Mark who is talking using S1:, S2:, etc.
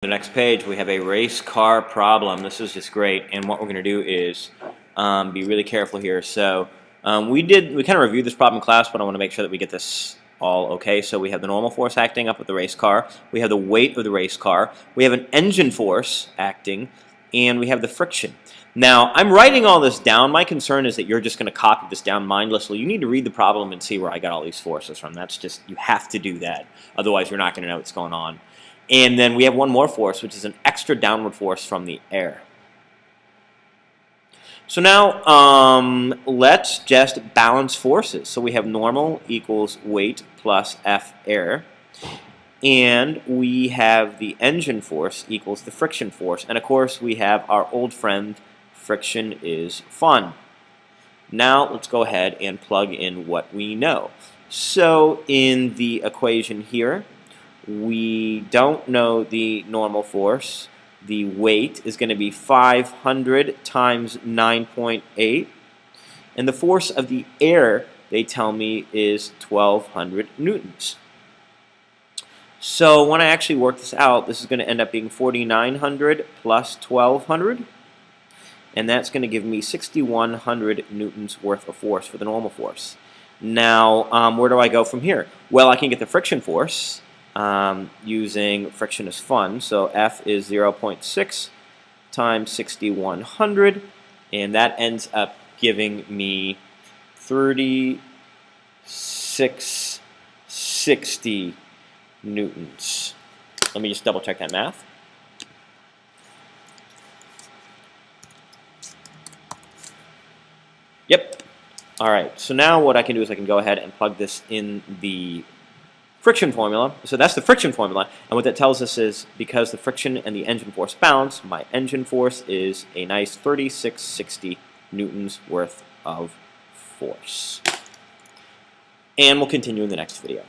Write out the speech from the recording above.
S1: The next page we have a race car problem. This is just great, and what we're going to do is be really careful here. So we kind of reviewed this problem in class, but I want to make sure that we get this all okay. So we have the normal force acting up with the race car, we have the weight of the race car, we have an engine force acting, and we have the friction. Now, I'm writing all this down. My concern is that you're just going to copy this down mindlessly. You need to read the problem and see where I got all these forces from. That's just, you have to do that. Otherwise, you're not going to know what's going on. And then we have one more force, which is an extra downward force from the air. So now let's just balance forces. So we have normal equals weight plus F air. And we have the engine force equals the friction force. And of course we have our old friend, friction is fun. Now let's go ahead and plug in what we know. So in the equation here, we don't know the normal force. The weight is going to be 500 times 9.8. And the force of the air, they tell me, is 1,200 newtons. So when I actually work this out, this is going to end up being 4,900 plus 1,200. And that's going to give me 6,100 newtons worth of force for the normal force. Now, where do I go from here? Well, I can get the friction force using friction is fun. So F is 0.6 times 6,100, and that ends up giving me 3,660 newtons. Let me just double check that math. Yep. All right. So now what I can do is I can go ahead and plug this in the friction formula. So that's the friction formula, and what that tells us is because the friction and the engine force balance, my engine force is a nice 3,660 newtons worth of force. And we'll continue in the next video.